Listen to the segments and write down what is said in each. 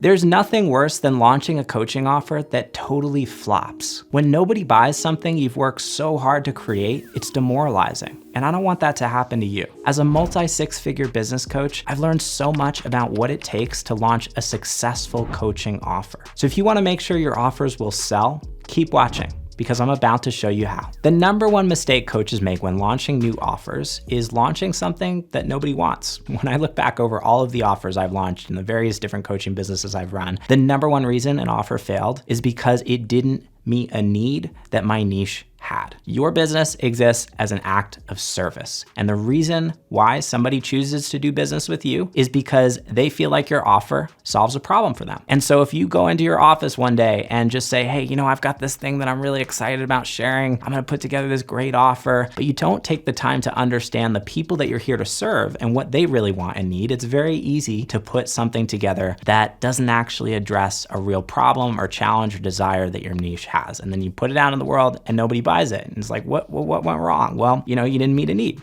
There's nothing worse than launching a coaching offer that totally flops. When nobody buys something you've worked so hard to create, it's demoralizing. And I don't want that to happen to you. As a multi-six-figure business coach, I've learned so much about what it takes to launch a successful coaching offer. So if you want to make sure your offers will sell, keep watching, because I'm about to show you how. The number one mistake coaches make when launching new offers is launching something that nobody wants. When I look back over all of the offers I've launched in the various different coaching businesses I've run, the number one reason an offer failed is because it didn't meet a need that my niche had. Your business exists as an act of service. And the reason why somebody chooses to do business with you is because they feel like your offer solves a problem for them. And so if you go into your office one day and just say, hey, I've got this thing that I'm really excited about sharing. I'm gonna put together this great offer, but you don't take the time to understand the people that you're here to serve and what they really want and need, it's very easy to put something together that doesn't actually address a real problem or challenge or desire that your niche has. And then you put it out in the world and nobody buys it. And it's like, what went wrong? Well, you didn't meet a need.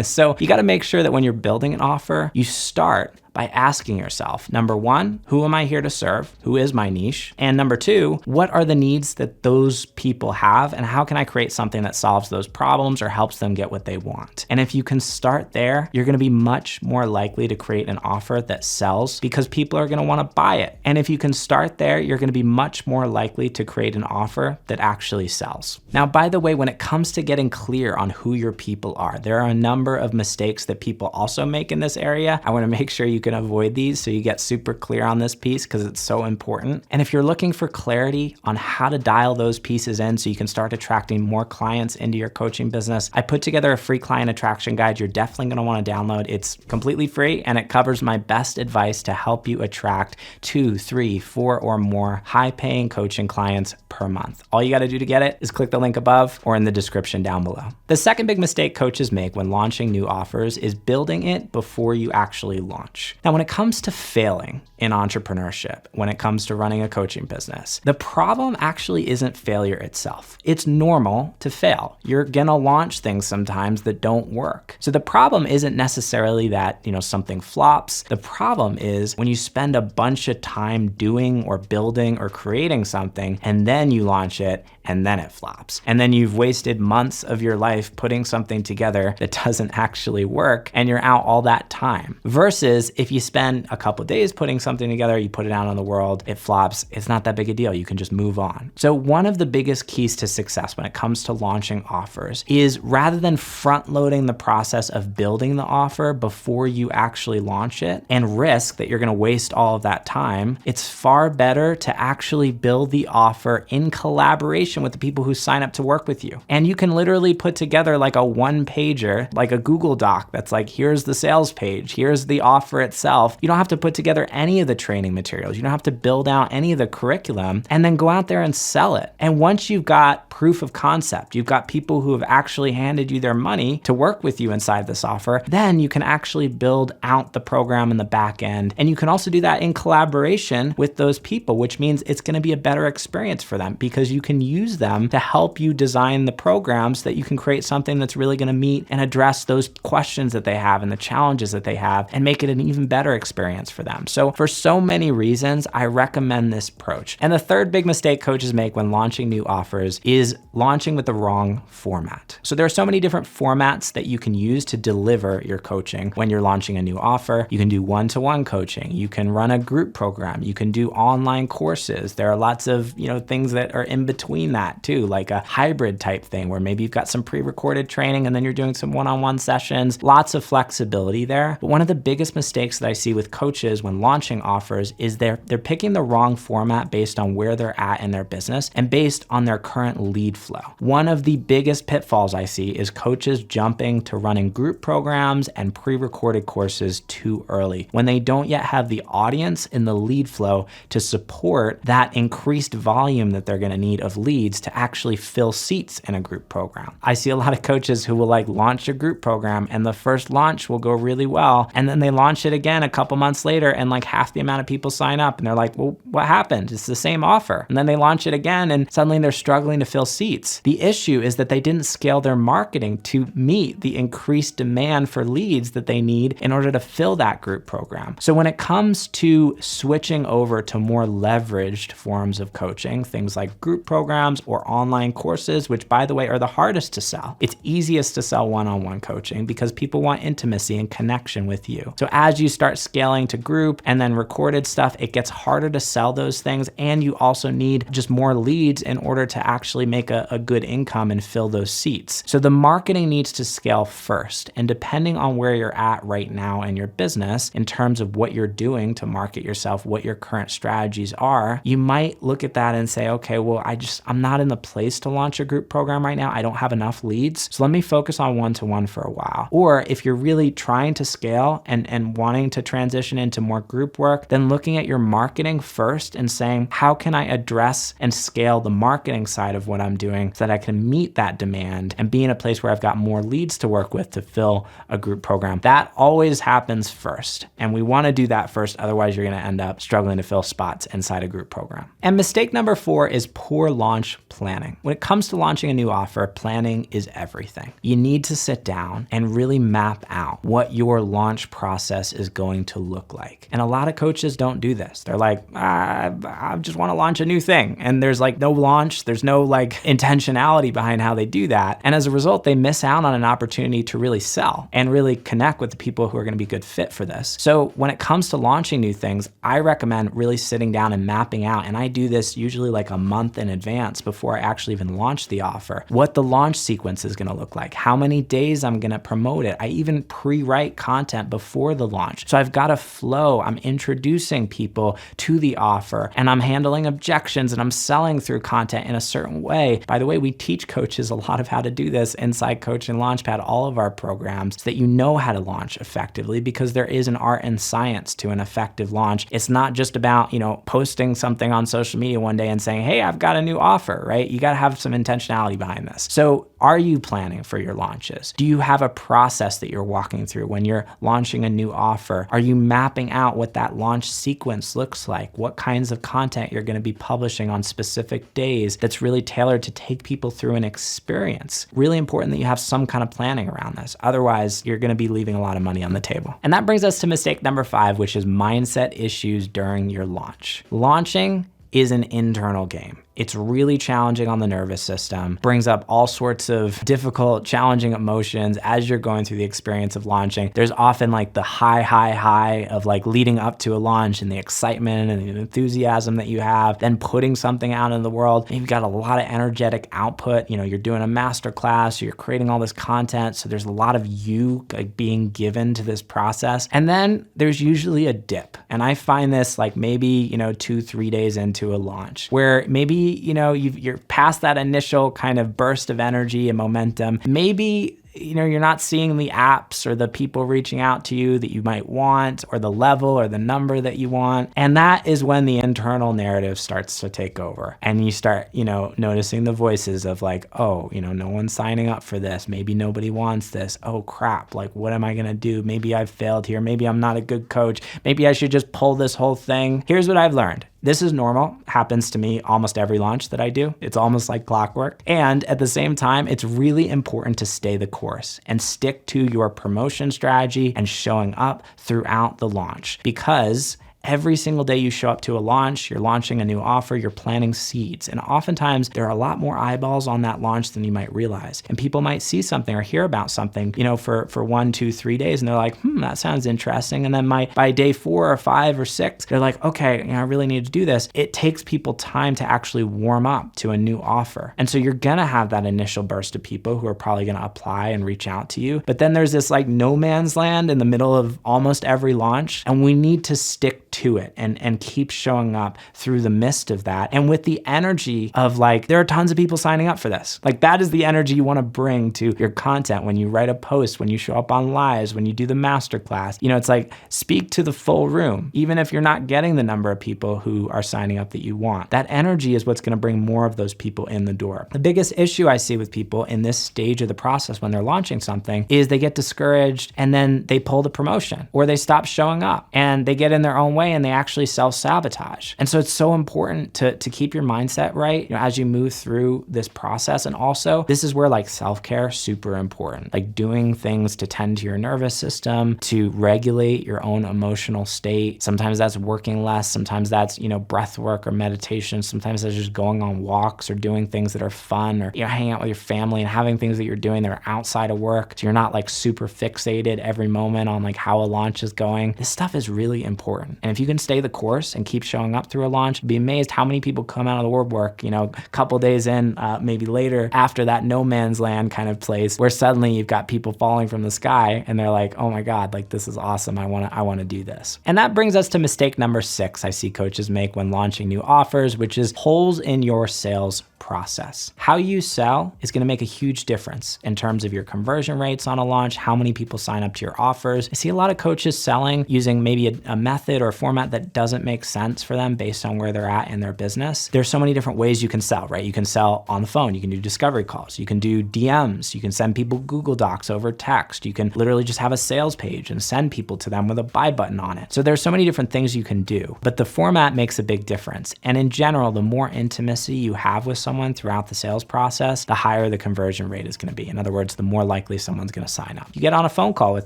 So you got to make sure that when you're building an offer, you start by asking yourself, number one, who am I here to serve? Who is my niche? And number two, what are the needs that those people have? And how can I create something that solves those problems or helps them get what they want? And if you can start there, you're going to be much more likely to create an offer that sells because people are going to want to buy it. And if you can start there, you're going to be much more likely to create an offer that actually sells. Now, by the way, when it comes to getting clear on who your people are, there are a number of mistakes that people also make in this area. I want to make sure you can avoid these so you get super clear on this piece because it's so important. And if you're looking for clarity on how to dial those pieces in so you can start attracting more clients into your coaching business, I put together a free client attraction guide you're definitely going to want to download. It's completely free and it covers my best advice to help you attract 2, 3, 4 or more high-paying coaching clients per month. All you got to do to get it is click the link above or in the description down below. The second big mistake coaches make when launching new offers is building it before you actually launch. Now, when it comes to failing in entrepreneurship, when it comes to running a coaching business, the problem actually isn't failure itself. It's normal to fail. You're gonna launch things sometimes that don't work. So the problem isn't necessarily that, something flops. The problem is when you spend a bunch of time doing or building or creating something and then you launch it and then it flops. And then you've wasted months of your life putting something together that doesn't actually work and you're out all that time. Versus if you spend a couple days putting something together, you put it out on the world, it flops, it's not that big a deal. You can just move on. So one of the biggest keys to success when it comes to launching offers is rather than front loading the process of building the offer before you actually launch it and risk that you're gonna waste all of that time, it's far better to actually build the offer in collaboration with the people who sign up to work with you. And you can literally put together like a one-pager, like a Google Doc that's like, here's the sales page, here's the offer itself. You don't have to put together any of the training materials. You don't have to build out any of the curriculum and then go out there and sell it. And once you've got proof of concept, you've got people who have actually handed you their money to work with you inside this offer, then you can actually build out the program in the back end. And you can also do that in collaboration with those people, which means it's going to be a better experience for them because you can use them to help you design the programs that you can create something that's really going to meet and address those questions that they have and the challenges that they have and make it an even better experience for them. So for so many reasons, I recommend this approach. And the third big mistake coaches make when launching new offers is launching with the wrong format. So there are so many different formats that you can use to deliver your coaching when you're launching a new offer. You can do one-to-one coaching. You can run a group program. You can do online courses. There are lots of, things that are in between that too, like a hybrid type thing where maybe you've got some pre-recorded training and then you're doing some one-on-one sessions. Lots of flexibility there. But one of the biggest mistakes that I see with coaches when launching offers is they're picking the wrong format based on where they're at in their business and based on their current lead flow. One of the biggest pitfalls I see is coaches jumping to running group programs and pre-recorded courses too early when they don't yet have the audience in the lead flow to support that increased volume that they're going to need of leads to actually fill seats in a group program. I see a lot of coaches who will launch a group program and the first launch will go really well and then they launch it again a couple months later and like half the amount of people sign up and they're like, well, what happened? It's the same offer. And then they launch it again and suddenly they're struggling to fill seats. The issue is that they didn't scale their marketing to meet the increased demand for leads that they need in order to fill that group program. So when it comes to switching over to more leveraged forms of coaching, things like group programs or online courses, which by the way are the hardest to sell. It's easiest to sell one-on-one coaching because people want intimacy and connection with you. So as you start scaling to group and then recorded stuff, it gets harder to sell those things. And you also need just more leads in order to actually make a good income and fill those seats. So the marketing needs to scale first. And depending on where you're at right now in your business, in terms of what you're doing to market yourself, what your current strategies are, you might look at that and say, okay, well, I'm not in the place to launch a group program right now. I don't have enough leads. So let me focus on one-to-one for a while. Or if you're really trying to scale and wanting to transition into more group work, then looking at your marketing first and saying, how can I address and scale the marketing side of what I'm doing so that I can meet that demand and be in a place where I've got more leads to work with to fill a group program. That always happens first. And we want to do that first. Otherwise, you're going to end up struggling to fill spots inside a group program. And mistake number 4 is poor launch planning. When it comes to launching a new offer, planning is everything. You need to sit down and really map out what your launch process is going to look like. And a lot of coaches don't do this. They're like, I just want to launch a new thing. And there's like no launch, there's no like intentionality behind how they do that. And as a result, they miss out on an opportunity to really sell and really connect with the people who are going to be good fit for this. So when it comes to launching new things, I recommend really sitting down and mapping out. And I do this usually like a month in advance before I actually even launch the offer, what the launch sequence is going to look like, how many days I'm going to promote it. I even pre-write content before the launch. So I've got a flow. I'm introducing people to the offer and I'm handling objections and I'm selling through content in a certain way. By the way, we teach coaches a lot of how to do this inside Coach and Launchpad, all of our programs, so that you know how to launch effectively, because there is an art and science to an effective launch. It's not just about, posting something on social media one day and saying, hey, I've got a new offer, right? You got to have some intentionality behind this. So are you planning for your launches? Do you have a process that you're walking through when you're launching a new offer? Are you mapping out what that launch sequence looks like? What kinds of content you're going to be publishing on specific days that's really tailored to take people through an experience? Really important that you have some kind of planning around this. Otherwise, you're going to be leaving a lot of money on the table. And that brings us to mistake number 5, which is mindset issues during your launch. Launching is an internal game. It's really challenging on the nervous system, brings up all sorts of difficult, challenging emotions as you're going through the experience of launching. There's often like the high of like leading up to a launch and the excitement and the enthusiasm that you have, then putting something out in the world. You've got a lot of energetic output. You're doing a master class, you're creating all this content. So there's a lot of you like being given to this process. And then there's usually a dip. And I find this like maybe, 2-3 days into a launch where maybe you're past that initial kind of burst of energy and momentum. Maybe you're not seeing the apps or the people reaching out to you that you might want, or the level or the number that you want. And that is when the internal narrative starts to take over. And you start, noticing the voices of like, oh, no one's signing up for this. Maybe nobody wants this. Oh crap. Like, what am I going to do? Maybe I've failed here. Maybe I'm not a good coach. Maybe I should just pull this whole thing. Here's what I've learned. This is normal, happens to me almost every launch that I do. It's almost like clockwork. And at the same time, it's really important to stay the course and stick to your promotion strategy and showing up throughout the launch, because every single day you show up to a launch, you're launching a new offer, you're planting seeds. And oftentimes there are a lot more eyeballs on that launch than you might realize. And people might see something or hear about something, for 1, 2, 3 days. And they're like, that sounds interesting. And then by day 4 or 5 or 6, they're like, okay, I really need to do this. It takes people time to actually warm up to a new offer. And so you're gonna have that initial burst of people who are probably gonna apply and reach out to you. But then there's this like no man's land in the middle of almost every launch. And we need to stick stick to it and keep showing up through the midst of that. And with the energy of like, there are tons of people signing up for this. Like that is the energy you want to bring to your content when you write a post, when you show up on lives, when you do the masterclass. It's like speak to the full room, even if you're not getting the number of people who are signing up that you want. That energy is what's going to bring more of those people in the door. The biggest issue I see with people in this stage of the process when they're launching something is they get discouraged and then they pull the promotion or they stop showing up and they get in their own way and they actually self-sabotage. And so it's so important to keep your mindset right as you move through this process. And also this is where like self-care is super important, like doing things to tend to your nervous system, to regulate your own emotional state. Sometimes that's working less. Sometimes that's, breath work or meditation. Sometimes that's just going on walks or doing things that are fun or, hanging out with your family and having things that you're doing that are outside of work. So you're not like super fixated every moment on like how a launch is going. This stuff is really important. And if you can stay the course and keep showing up through a launch, be amazed how many people come out of the woodwork, a couple days in, maybe later after that no man's land kind of place where suddenly you've got people falling from the sky and they're like, oh my God, like this is awesome. I want to do this. And that brings us to mistake number 6 I see coaches make when launching new offers, which is holes in your sales process. How you sell is going to make a huge difference in terms of your conversion rates on a launch, how many people sign up to your offers. I see a lot of coaches selling using maybe a method or a format that doesn't make sense for them based on where they're at in their business. There's so many different ways you can sell, right? You can sell on the phone. You can do discovery calls. You can do DMs. You can send people Google Docs over text. You can literally just have a sales page and send people to them with a buy button on it. So there's so many different things you can do, but the format makes a big difference. And in general, the more intimacy you have with someone throughout the sales process, the higher the conversion rate is going to be. In other words, the more likely someone's going to sign up. You get on a phone call with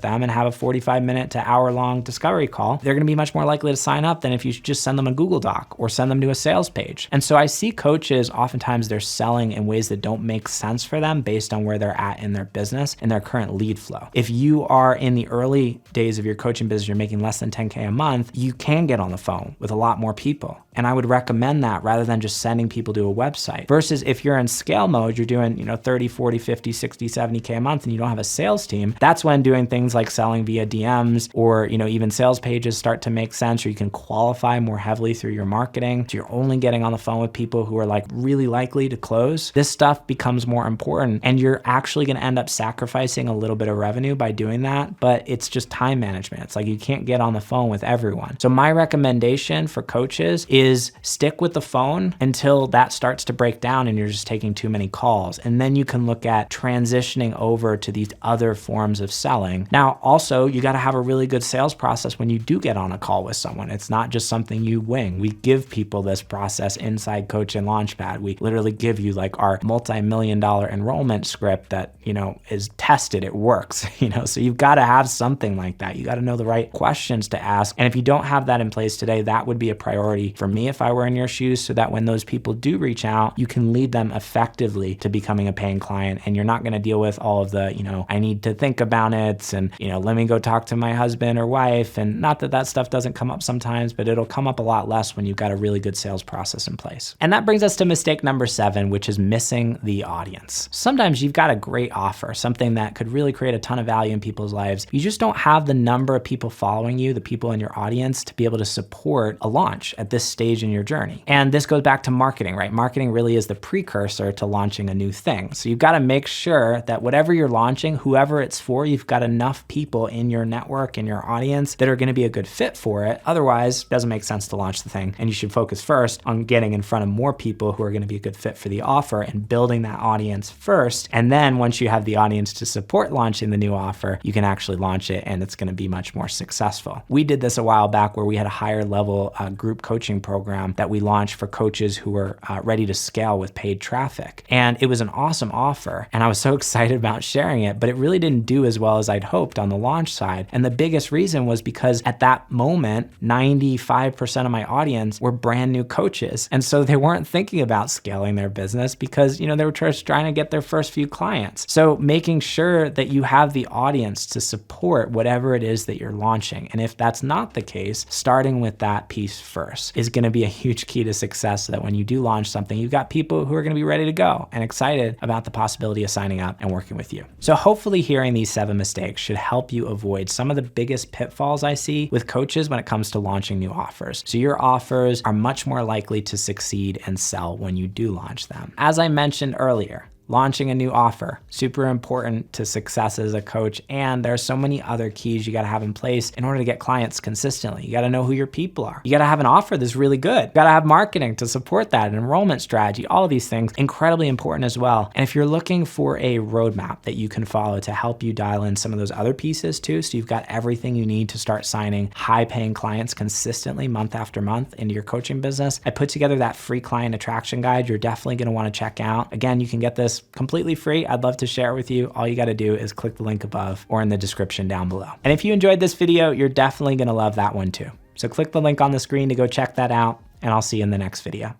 them and have a 45-minute to hour-long discovery call, they're going to be much more likely to sign up than if you just send them a Google Doc or send them to a sales page. And so I see coaches, oftentimes they're selling in ways that don't make sense for them based on where they're at in their business and their current lead flow. If you are in the early days of your coaching business, you're making less than 10K a month, you can get on the phone with a lot more people. And I would recommend that rather than just sending people to a website. Versus if you're in scale mode, you're doing 30, 40, 50, 60, 70K a month and you don't have a sales team, that's when doing things like selling via DMs or even sales pages start to make sense, or you can qualify more heavily through your marketing. So you're only getting on the phone with people who are like really likely to close. This stuff becomes more important and you're actually going to end up sacrificing a little bit of revenue by doing that, but it's just time management. It's like you can't get on the phone with everyone. So my recommendation for coaches is stick with the phone until that starts to break down and you're just taking too many calls. And then you can look at transitioning over to these other forms of selling. Now, also, you got to have a really good sales process when you do get on a call with someone. It's not just something you wing. We give people this process inside Coach and Launchpad. We literally give you like our multi-million-dollar enrollment script that, is tested. It works, so you've got to have something like that. You got to know the right questions to ask. And if you don't have that in place today, that would be a priority for me if I were in your shoes, so that when those people do reach out, you can lead them effectively to becoming a paying client. And you're not going to deal with all of the, I need to think about it and, let me go talk to my husband or wife. And not that that stuff doesn't come up sometimes, but it'll come up a lot less when you've got a really good sales process in place. And that brings us to mistake number 7, which is missing the audience. Sometimes you've got a great offer, something that could really create a ton of value in people's lives. You just don't have the number of people following you, the people in your audience, to be able to support a launch at this stage in your journey. And this goes back to marketing, right? Marketing really is the precursor to launching a new thing. So you've got to make sure that whatever you're launching, whoever it's for, you've got enough people in your network, in your audience that are going to be a good fit for it. Otherwise, it doesn't make sense to launch the thing. And you should focus first on getting in front of more people who are going to be a good fit for the offer and building that audience first. And then once you have the audience to support launching the new offer, you can actually launch it and it's going to be much more successful. We did this a while back where we had a higher level group coaching program that we launched for coaches who were ready to scale with paid traffic. And it was an awesome offer. And I was so excited about sharing it, but it really didn't do as well as I'd hoped on the launch side. And the biggest reason was because at that moment, 95% of my audience were brand new coaches. And so they weren't thinking about scaling their business because, they were just trying to get their first few clients. So making sure that you have the audience to support whatever it is that you're launching. And if that's not the case, starting with that piece first is going to be a huge key to success, so that when you do launch something, you've got people who are going to be ready to go and excited about the possibility of signing up and working with you. So hopefully hearing these 7 mistakes should help you avoid some of the biggest pitfalls I see with coaches when it comes comes to launching new offers. So your offers are much more likely to succeed and sell when you do launch them. As I mentioned earlier, launching a new offer, super important to success as a coach. And there are so many other keys you gotta have in place in order to get clients consistently. You gotta know who your people are. You gotta have an offer that's really good. You gotta have marketing to support that, an enrollment strategy, all of these things, incredibly important as well. And if you're looking for a roadmap that you can follow to help you dial in some of those other pieces too, so you've got everything you need to start signing high paying clients consistently month after month into your coaching business, I put together that free client attraction guide you're definitely gonna wanna check out. Again, you can get this completely free. I'd love to share it with you. All you got to do is click the link above or in the description down below. And if you enjoyed this video, you're definitely going to love that one too. So click the link on the screen to go check that out, and I'll see you in the next video.